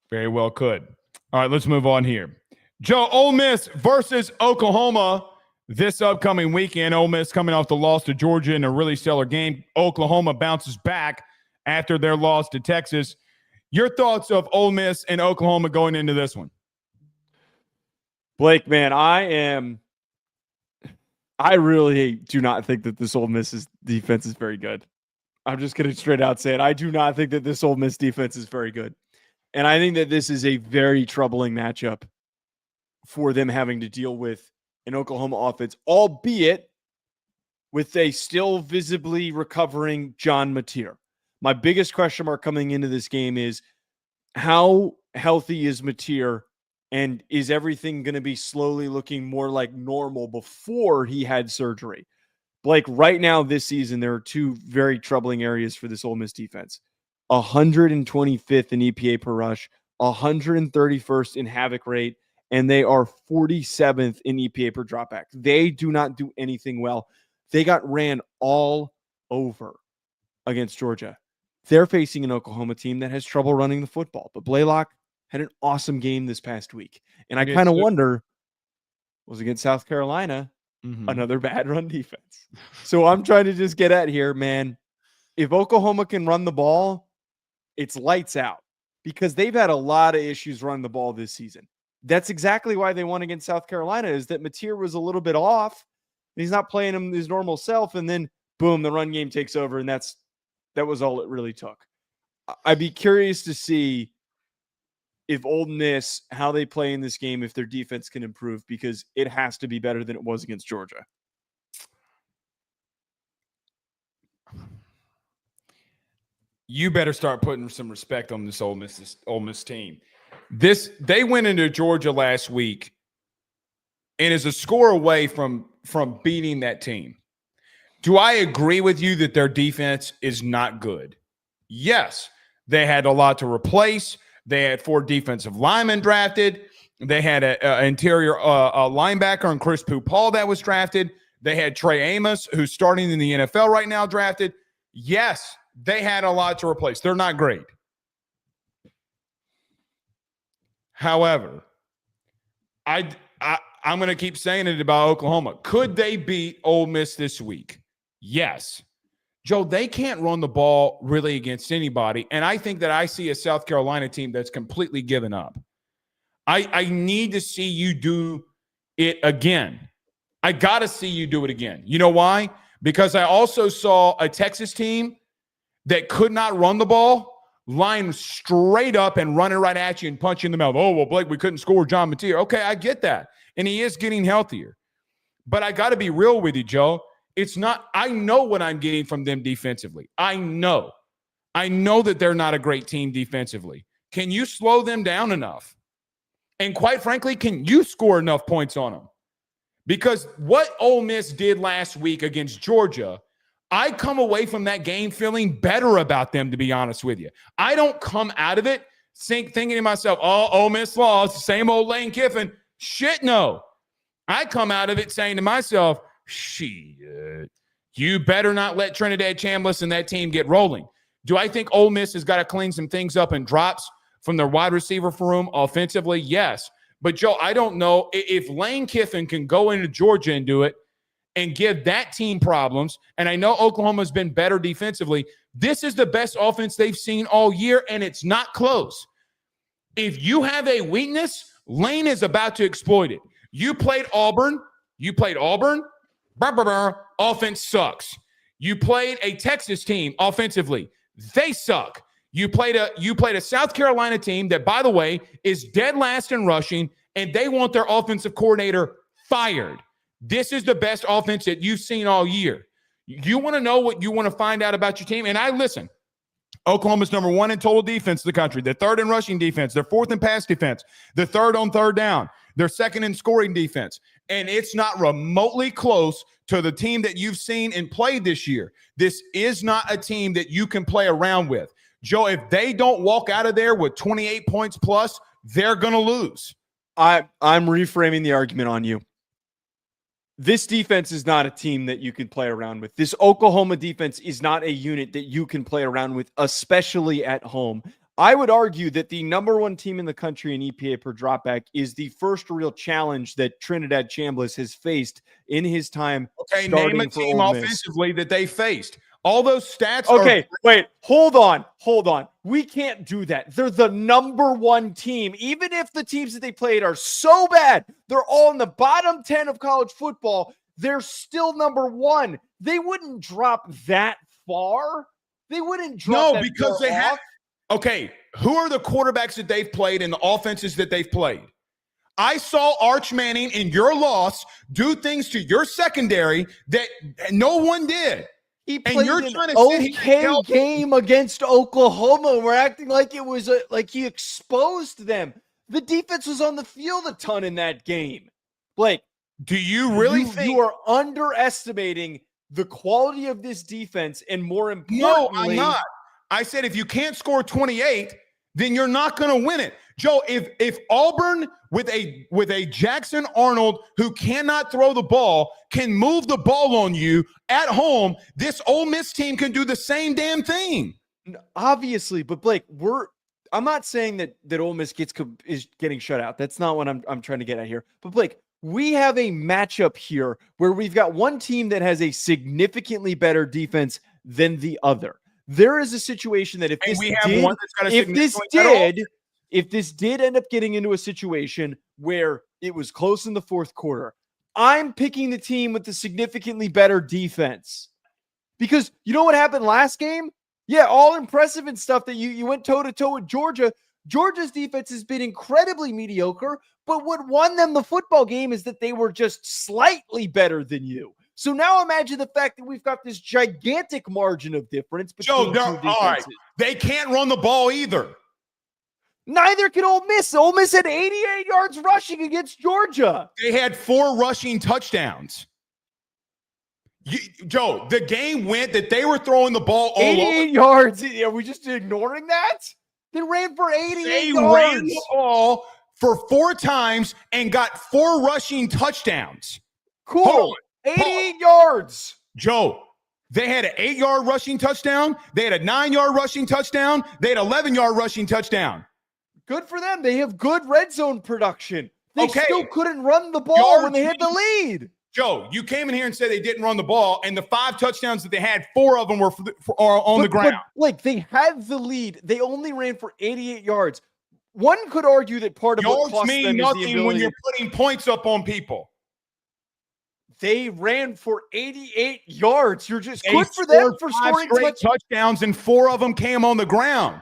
Very well could. All right, let's move on here. Joe, Ole Miss versus Oklahoma this upcoming weekend. Ole Miss coming off the loss to Georgia in a really stellar game. Oklahoma bounces back after their loss to Texas. Your thoughts of Ole Miss and Oklahoma going into this one? Blake, man, I really do not think that this Ole Miss defense is very good. I'm just going to straight out say it. I do not think that this Ole Miss defense is very good. And I think that this is a very troubling matchup for them having to deal with an Oklahoma offense, albeit with a still visibly recovering John Mateer. My biggest question mark coming into this game is how healthy is Mateer, and is everything going to be slowly looking more like normal before he had surgery? Blake, right now this season, there are two very troubling areas for this Ole Miss defense. 125th in EPA per rush, 131st in havoc rate, and they are 47th in EPA per dropback. They do not do anything well. They got ran all over against Georgia. They're facing an Oklahoma team that has trouble running the football. But Blaylock had an awesome game this past week. And I kind of wonder, was against South Carolina, another bad run defense. So I'm trying to just get at here, man. If Oklahoma can run the ball, it's lights out because they've had a lot of issues running the ball this season. That's exactly why they won against South Carolina, is that Mateer was a little bit off. He's not playing him his normal self. And then, boom, the run game takes over. And that was all it really took. I'd be curious to see if Ole Miss, how they play in this game, if their defense can improve, because it has to be better than it was against Georgia. You better start putting some respect on this Ole Miss team. They went into Georgia last week and is a score away from beating that team. Do I agree with you that their defense is not good? Yes. They had a lot to replace. They had 4 defensive linemen drafted. They had an interior linebacker and Chris Paul that was drafted. They had Trey Amos, who's starting in the NFL right now, drafted. Yes, they had a lot to replace. They're not great. However, I'm going to keep saying it about Oklahoma. Could they beat Ole Miss this week? Yes. Joe, they can't run the ball really against anybody, and I think that I see a South Carolina team that's completely given up. I need to see you do it again. I got to see you do it again. You know why? Because I also saw a Texas team that could not run the ball, line straight up and running right at you and punch you in the mouth. Oh, well, Blake, we couldn't score John Mateer. Okay, I get that. And he is getting healthier. But I got to be real with you, Joe. It's not – I know what I'm getting from them defensively. I know that they're not a great team defensively. Can you slow them down enough? And quite frankly, can you score enough points on them? Because what Ole Miss did last week against Georgia, I come away from that game feeling better about them, to be honest with you. I don't come out of it thinking to myself, oh, Ole Miss lost, same old Lane Kiffin. Shit, no. I come out of it saying to myself, shit, you better not let Trinidad Chambliss and that team get rolling. Do I think Ole Miss has got to clean some things up and drops from their wide receiver room offensively? Yes. But, Joe, I don't know if Lane Kiffin can go into Georgia and do it and give that team problems. And I know Oklahoma's been better defensively. This is the best offense they've seen all year, and it's not close. If you have a weakness, Lane is about to exploit it. You played Auburn. Offense sucks. You played a Texas team offensively. They suck. You played a South Carolina team that, by the way, is dead last in rushing, and they want their offensive coordinator fired. This is the best offense that you've seen all year. You want to know what you want to find out about your team? And listen, Oklahoma's number 1 in total defense in the country. They're 3rd in rushing defense. They're 4th in pass defense. They're 3rd on 3rd down. They're 2nd in scoring defense. And it's not remotely close to the team that you've seen and played this year. This is not a team that you can play around with. Joe, if they don't walk out of there with 28 points plus, they're going to lose. I'm reframing the argument on you. This defense is not a team that you can play around with. This Oklahoma defense is not a unit that you can play around with, especially at home. I would argue that the number 1 team in the country in EPA per dropback is the first real challenge that Trinidad Chambliss has faced in his time. Okay, name a team offensively that they faced. All those stats wait, hold on. We can't do that. They're the number 1 team. Even if the teams that they played are so bad, they're all in the bottom 10 of college football, they're still number 1. They wouldn't drop that far. They wouldn't drop that because they have. Okay, who are the quarterbacks that they've played and the offenses that they've played? I saw Arch Manning in your loss do things to your secondary that no one did. He played an okay game against Oklahoma. We're acting like it was like he exposed them. The defense was on the field a ton in that game. Blake, do you really think you are underestimating the quality of this defense? And more importantly, no, I'm not. I said if you can't score 28, then you're not going to win it. Joe, if Auburn with a Jackson Arnold who cannot throw the ball can move the ball on you at home, this Ole Miss team can do the same damn thing. Obviously, but Blake, I'm not saying that Ole Miss is getting shut out. That's not what I'm trying to get at here. But Blake, we have a matchup here where we've got one team that has a significantly better defense than the other. There is a situation that if this did end up getting into a situation where it was close in the fourth quarter, I'm picking the team with the significantly better defense. Because you know what happened last game? Yeah, all impressive and stuff that you went toe-to-toe with Georgia. Georgia's defense has been incredibly mediocre, but what won them the football game is that they were just slightly better than you. So now imagine the fact that we've got this gigantic margin of difference between two defenses. All right. They can't run the ball either. Neither can Ole Miss. Ole Miss had 88 yards rushing against Georgia. They had 4 rushing touchdowns. Joe, the game went that they were throwing the ball all 88 yards. Are we just ignoring that? They ran for 88 They yards. ran the ball for 4 times and got 4 rushing touchdowns. Cool. 88 yards. Joe, they had an 8-yard rushing touchdown. They had a 9-yard rushing touchdown. They had an 11-yard rushing touchdown. Good for them. They have good red zone production. They still couldn't run the ball when they had the lead. Joe, you came in here and said they didn't run the ball, and the 5 touchdowns that they had, 4 of them were on the ground. Like, they had the lead. They only ran for 88 yards. One could argue that part of what cost them is the ability. When you're putting points up on people. They ran for 88 yards. You're just good for them for scoring touchdowns, and 4 of them came on the ground.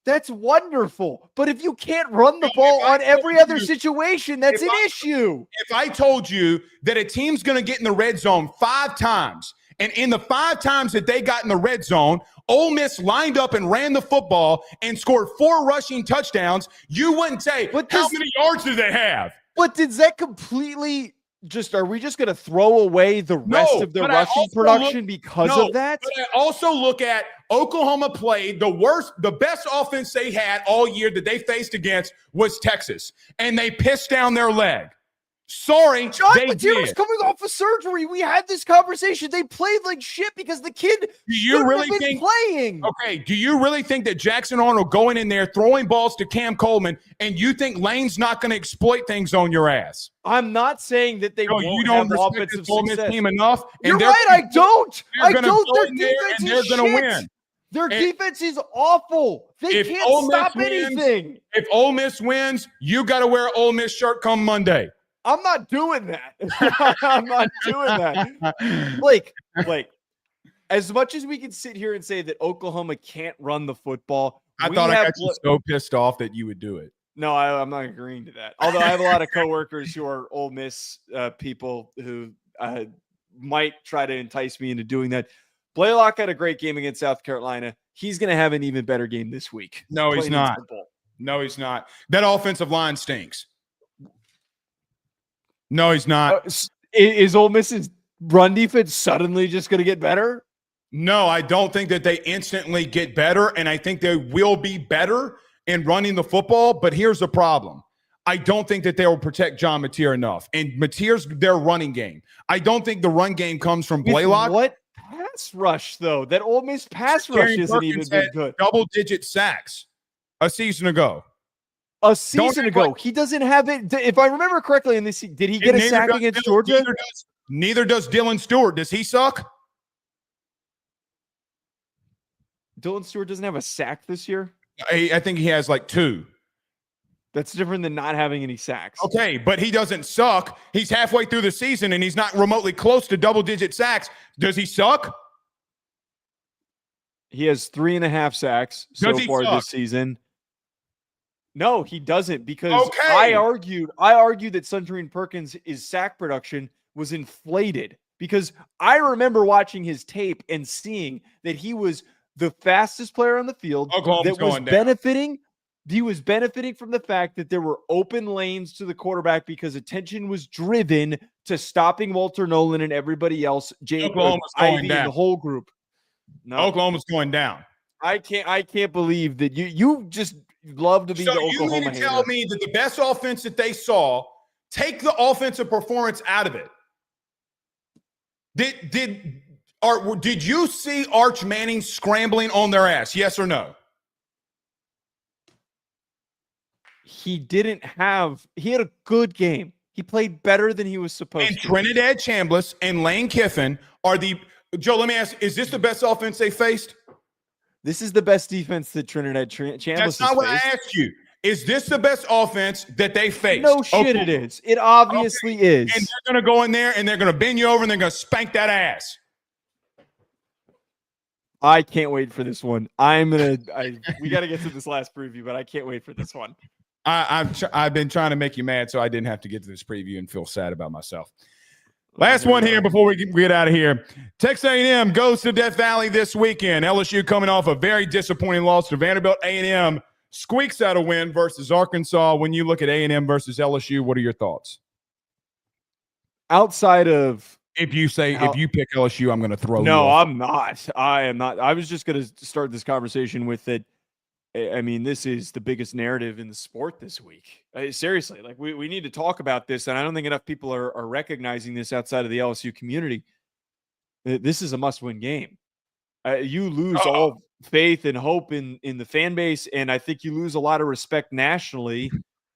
That's wonderful. But if you can't run the ball on every other situation, that's an issue. If I told you that a team's going to get in the red zone 5 times, and in the 5 times that they got in the red zone, Ole Miss lined up and ran the football and scored 4 rushing touchdowns, you wouldn't say, how many yards do they have? But does that completely are we just going to throw away the rest of their rushing production because of that? But I also look at Oklahoma played the best offense they had all year that they faced against was Texas, and they pissed down their leg. Sorry, John they Mateer was coming off of surgery. We had this conversation. They played like shit because the kid playing. Okay, do you really think that Jackson Arnold going in there throwing balls to Cam Coleman, and you think Lane's not going to exploit things on your ass? I'm not saying that they won't have offensive success. Team enough. You're right. I don't. Their defense is shit. They're going to win. Their defense is awful. They can't stop anything. If Ole Miss wins, you got to wear an Ole Miss shirt come Monday. I'm not doing that. I'm not doing that. Blake, as much as we can sit here and say that Oklahoma can't run the football, I thought I got you so pissed off that you would do it. No, I'm not agreeing to that. Although I have a lot of coworkers who are Ole Miss people who might try to entice me into doing that. Blaylock had a great game against South Carolina. He's going to have an even better game this week. No, he's not. No, he's not. That offensive line stinks. No, he's not. Is Ole Miss's run defense suddenly just going to get better? No, I don't think that they instantly get better, and I think they will be better in running the football. But here's the problem. I don't think that they will protect John Mateer enough. And Mateer's their running game. I don't think the run game comes from Blaylock. What pass rush, though? That Ole Miss pass rush isn't even been good. Double-digit sacks a season ago. He doesn't have it. If I remember correctly, did he get a sack against Georgia? Neither does Dylan Stewart. Does he suck? Dylan Stewart doesn't have a sack this year? I think he has like 2. That's different than not having any sacks. Okay, but he doesn't suck. He's halfway through the season, and he's not remotely close to double-digit sacks. Does he suck? He has 3.5 sacks so far this season. No, he doesn't, because I argued that Suntarine Perkins' sack production was inflated, because I remember watching his tape and seeing that he was the fastest player on the field He was benefiting from the fact that there were open lanes to the quarterback because attention was driven to stopping Walter Nolan and everybody else. Oklahoma's going down. The whole group. No, Oklahoma's going down. I can't believe that you just love to be the Oklahoma hater. You mean to tell me that the best offense that they saw, take the offensive performance out of it. Did you see Arch Manning scrambling on their ass? Yes or no? He had a good game. He played better than he was supposed to. And Trinidad Chambliss and Lane Kiffin Joe, let me ask, is this the best offense they faced? This is the best defense that Trinidad Chambliss has faced. That's not what I asked you. Is this the best offense that they faced? No shit, it is. It obviously is. And they're going to go in there and they're going to bend you over and they're going to spank that ass. I can't wait for this one. We got to get to this last preview, but I can't wait for this one. I've been trying to make you mad so I didn't have to get to this preview and feel sad about myself. Last one here before we get out of here. Texas A&M goes to Death Valley this weekend. LSU coming off a very disappointing loss to Vanderbilt. A&M squeaks out a win versus Arkansas. When you look at A&M versus LSU, what are your thoughts? Outside of if you pick LSU, I'm going to throw you No, off. I'm not. I am not. I was just going to start this conversation with it. I mean, this is the biggest narrative in the sport this week. Seriously, like we need to talk about this, and I don't think enough people are recognizing this outside of the LSU community. This is a must-win game. You lose all faith and hope in the fan base, and I think you lose a lot of respect nationally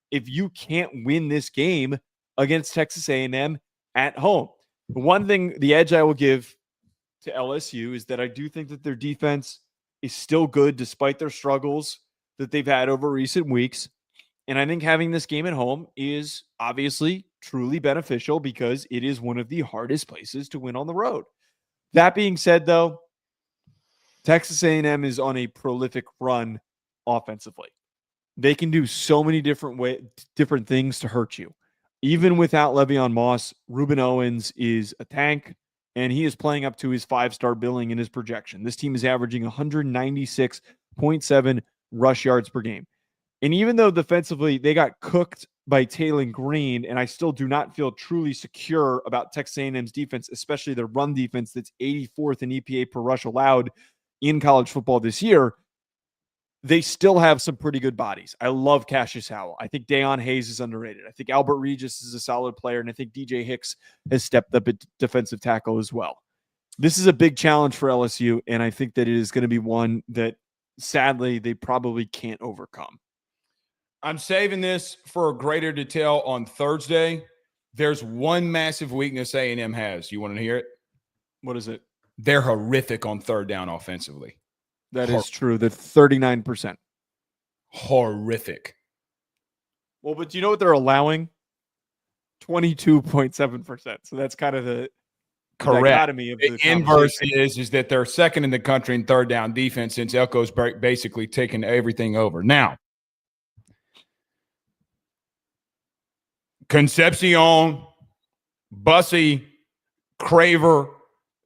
if you can't win this game against Texas A&M at home. The one thing, the edge I will give to LSU is that I do think that their defense is still good despite their struggles that they've had over recent weeks. And I think having this game at home is obviously truly beneficial because it is one of the hardest places to win on the road. That being said, though, Texas A&M is on a prolific run offensively. They can do so many different things to hurt you. Even without Le'Veon Moss, Ruben Owens is a tank, and he is playing up to his 5-star billing in his projection. This team is averaging 196.7 rush yards per game. And even though defensively they got cooked by Taylen Green, and I still do not feel truly secure about Texas A&M's defense, especially their run defense that's 84th in EPA per rush allowed in college football this year, they still have some pretty good bodies. I love Cassius Howell. I think Dayon Hayes is underrated. I think Albert Regis is a solid player, and I think DJ Hicks has stepped up at defensive tackle as well. This is a big challenge for LSU, and I think that it is going to be one that, sadly, they probably can't overcome. I'm saving this for a greater detail on Thursday. There's one massive weakness A&M has. You want to hear it? What is it? They're horrific on third down offensively. That is true. They're 39%. Horrific. Well, but do you know what they're allowing? 22.7%. So that's kind of the dichotomy of the inverse is that they're second in the country in third down defense since Elko's basically taken everything over. Now, Concepcion, Bussey, Craver,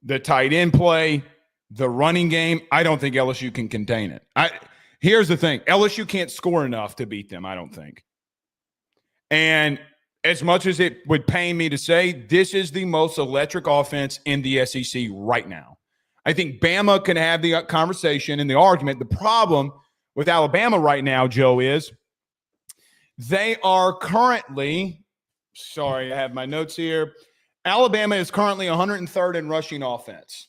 the tight end play, the running game, I don't think LSU can contain it. Here's the thing. LSU can't score enough to beat them, I don't think. And as much as it would pain me to say, this is the most electric offense in the SEC right now. I think Bama can have the conversation and the argument. The problem with Alabama right now, Joe, is they are currently – sorry, I have my notes here. Alabama is currently 103rd in rushing offense.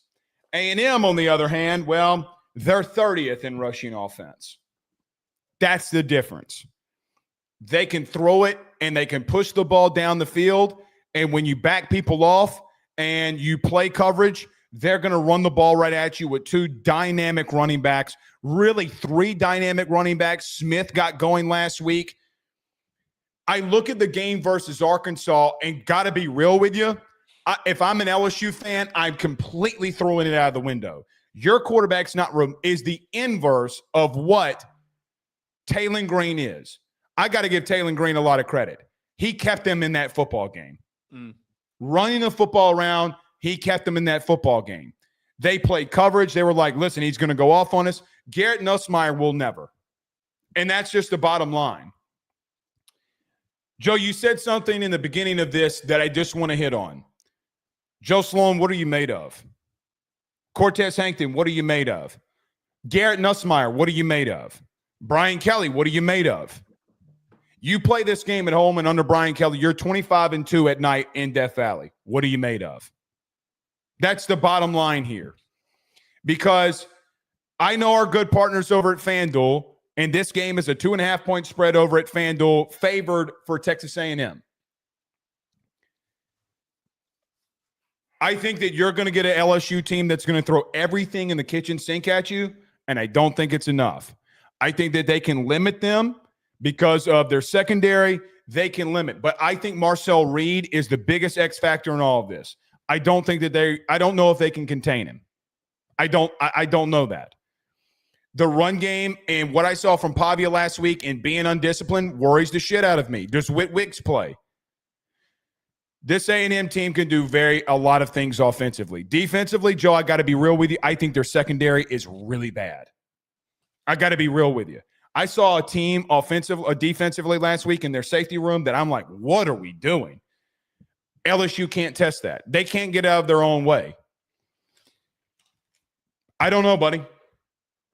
A&M, on the other hand, well, they're 30th in rushing offense. That's the difference. They can throw it and they can push the ball down the field. And when you back people off and you play coverage, they're going to run the ball right at you with two dynamic running backs, really three dynamic running backs. Smith got going last week. I look at the game versus Arkansas and got to be real with you. If I'm an LSU fan, I'm completely throwing it out of the window. Your quarterback's is the inverse of what Taylen Green is. I got to give Taylen Green a lot of credit. He kept them in that football game. Running the football around, he kept them in that football game. They played coverage. They were like, listen, he's going to go off on us. Garrett Nussmeier will never. And that's just the bottom line. Joe, you said something in the beginning of this that I just want to hit on. Joe Sloan, what are you made of? Cortez Hankton, what are you made of? Garrett Nussmeier, what are you made of? Brian Kelly, what are you made of? You play this game at home and under Brian Kelly, you're 25-2 at night in Death Valley. What are you made of? That's the bottom line here. Because I know our good partners over at FanDuel, and this game is a 2.5-point spread over at FanDuel, favored for Texas A&M. I think that you're going to get an LSU team that's going to throw everything in the kitchen sink at you, and I don't think it's enough. I think that they can limit them because of their secondary. They can limit. But I think Marcel Reed is the biggest X factor in all of this. I don't think that I don't know if they can contain him. I don't know that. The run game and what I saw from Pavia last week and being undisciplined worries the shit out of me. Does Whitwick's play? This A&M team can do a lot of things offensively. Defensively, Joe, I got to be real with you. I think their secondary is really bad. I got to be real with you. I saw a team defensively last week in their safety room that I'm like, what are we doing? LSU can't test that. They can't get out of their own way. I don't know, buddy.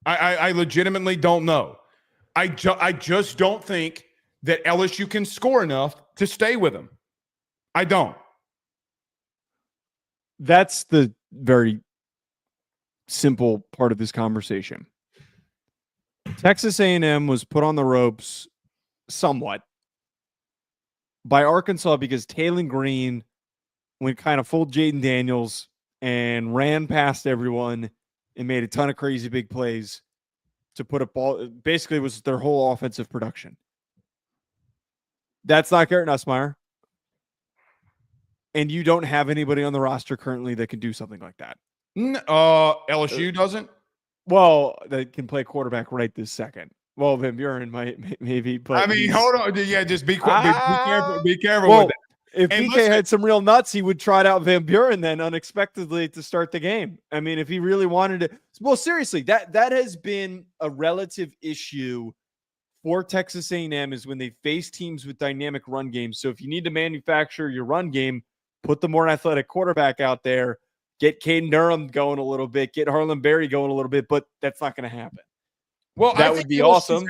I legitimately don't know. I just don't think that LSU can score enough to stay with them. I don't. That's the very simple part of this conversation. Texas A&M was put on the ropes somewhat by Arkansas because Taylon Green went kind of full Jaden Daniels and ran past everyone and made a ton of crazy big plays to put a ball. Basically, was their whole offensive production. That's not Garrett Nussmeier. And you don't have anybody on the roster currently that can do something like that. LSU doesn't? Well, they can play quarterback right this second. Well, Van Buren might maybe, but I mean, hold on. Yeah, just be careful. Be careful well, with that. If PK had some real nuts, he would trot out Van Buren then unexpectedly to start the game. I mean, if he really wanted to. Well, seriously, that has been a relative issue for Texas A&M is when they face teams with dynamic run games. So if you need to manufacture your run game, put the more athletic quarterback out there, get Caden Durham going a little bit, get Harlan Berry going a little bit, but that's not going to happen. Well, that would be awesome.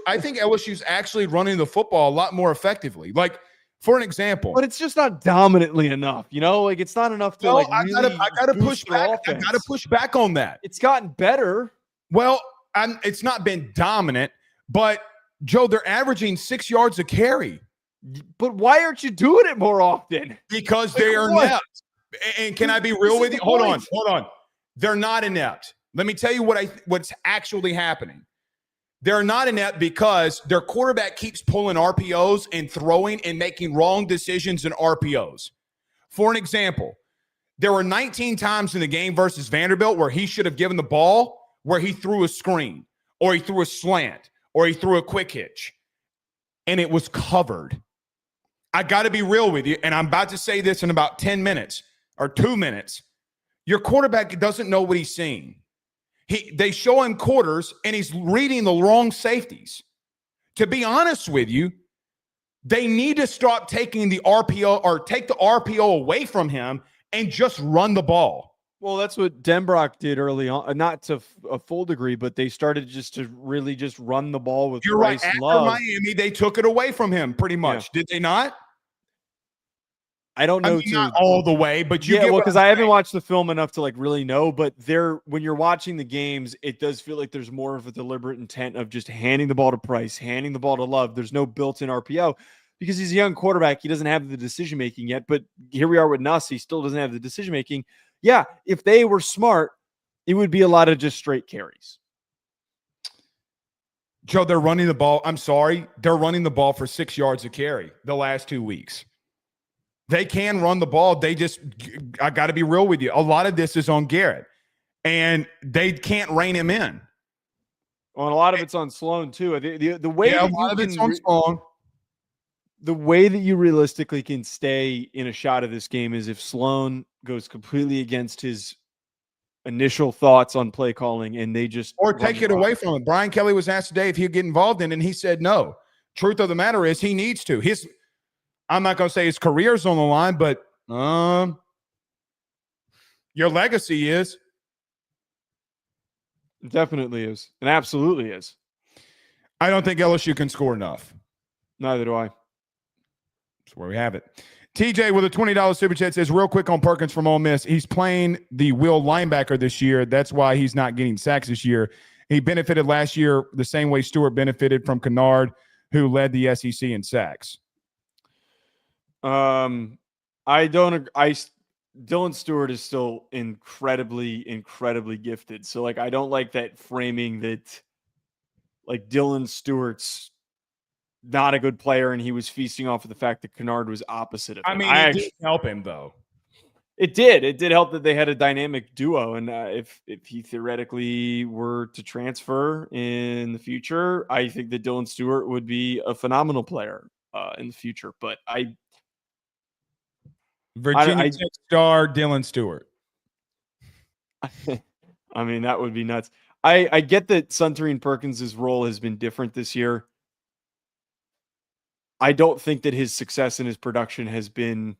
I think LSU's actually running the football a lot more effectively. Like, for an example, but it's just not dominantly enough, like it's not enough to I gotta push back. I gotta push back on that. It's gotten better. Well, it's not been dominant, but Joe, they're averaging 6 yards a carry. But why aren't you doing it more often? Because they are inept. And can I be real with you? Hold on. They're not inept. Let me tell you what's actually happening. They're not inept because their quarterback keeps pulling RPOs and throwing and making wrong decisions in RPOs. For an example, there were 19 times in the game versus Vanderbilt where he should have given the ball, where he threw a screen or he threw a slant or he threw a quick hitch, and it was covered. I got to be real with you, and I'm about to say this in about 10 minutes or 2 minutes. Your quarterback doesn't know what he's seeing. They show him quarters, and he's reading the wrong safeties. To be honest with you, they need to stop taking the RPO or take the RPO away from him and just run the ball. Well, that's what Denbrock did early on, not to a full degree, but they started just to really just run the ball with Bryce After Love. Miami, they took it away from him pretty much. Yeah. Did they not? I don't know. Not all the way, but you get because I haven't watched the film enough to really know. But when you're watching the games, it does feel like there's more of a deliberate intent of just handing the ball to Price, handing the ball to Love. There's no built-in RPO because he's a young quarterback. He doesn't have the decision making yet. But here we are with Nuss. He still doesn't have the decision making. Yeah, if they were smart, it would be a lot of just straight carries. Joe, they're running the ball. I'm sorry, they're running the ball for 6 yards a carry the last 2 weeks. They can run the ball. I got to be real with you. A lot of this is on Garrett, and they can't rein him in. Well, and a lot of it's on Sloan too. The way a lot of it's on Sloan. The way that you realistically can stay in a shot of this game is if Sloan goes completely against his initial thoughts on play calling, and they just take it away from him. Brian Kelly was asked today if he'd get involved in it, and he said no. Truth of the matter is he needs to. I'm not going to say his career's on the line, but your legacy is. It definitely is. It absolutely is. I don't think LSU can score enough. Neither do I. That's where we have it. TJ with a $20 super chat says, real quick on Perkins from Ole Miss. He's playing the will linebacker this year. That's why he's not getting sacks this year. He benefited last year the same way Stewart benefited from Kennard, who led the SEC in sacks. Dylan Stewart is still incredibly gifted. So I don't like that framing that Dylan Stewart's not a good player and he was feasting off of the fact that Kennard was opposite of him. It did help him though. It did help that they had a dynamic duo. And if he theoretically were to transfer in the future, I think that Dylan Stewart would be a phenomenal player in the future. But Virginia Tech star Dylan Stewart. I mean, that would be nuts. I get that Suntarine Perkins' role has been different this year. I don't think that his success and his production has been.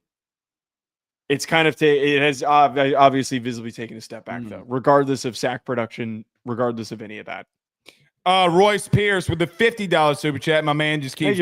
It's kind of it has obviously visibly taken a step back though, regardless of sack production, regardless of any of that. Royce Pierce with the $50 super chat. My man just keeps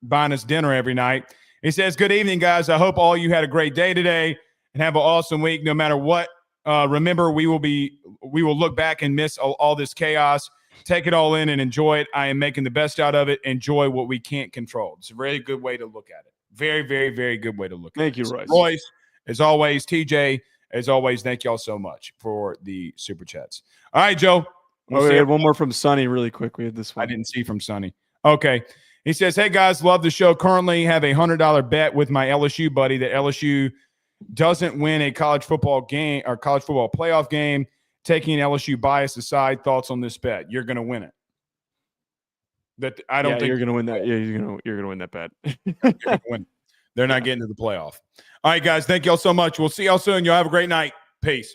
buying us dinner every night. He says, "Good evening, guys. I hope all you had a great day today and have an awesome week. No matter what, remember we will look back and miss all this chaos. Take it all in and enjoy it. I am making the best out of it. Enjoy what we can't control." It's a very good way to look at it. Very, very, very good way to look at it. Thank you, Royce. Royce, as always, TJ, as always, thank y'all so much for the super chats. All right, Joe. We had one more from Sonny really quick. We had this one. I didn't see from Sonny. Okay. He says, "Hey, guys, love the show. Currently have a $100 bet with my LSU buddy that LSU doesn't win a college football game or college football playoff game. Taking LSU bias aside, thoughts on this bet? You're going to win it." That I don't think you're going to win that. Yeah, you're going to win that bet. They're not getting to the playoff. All right, guys. Thank y'all so much. We'll see y'all soon. Y'all have a great night. Peace.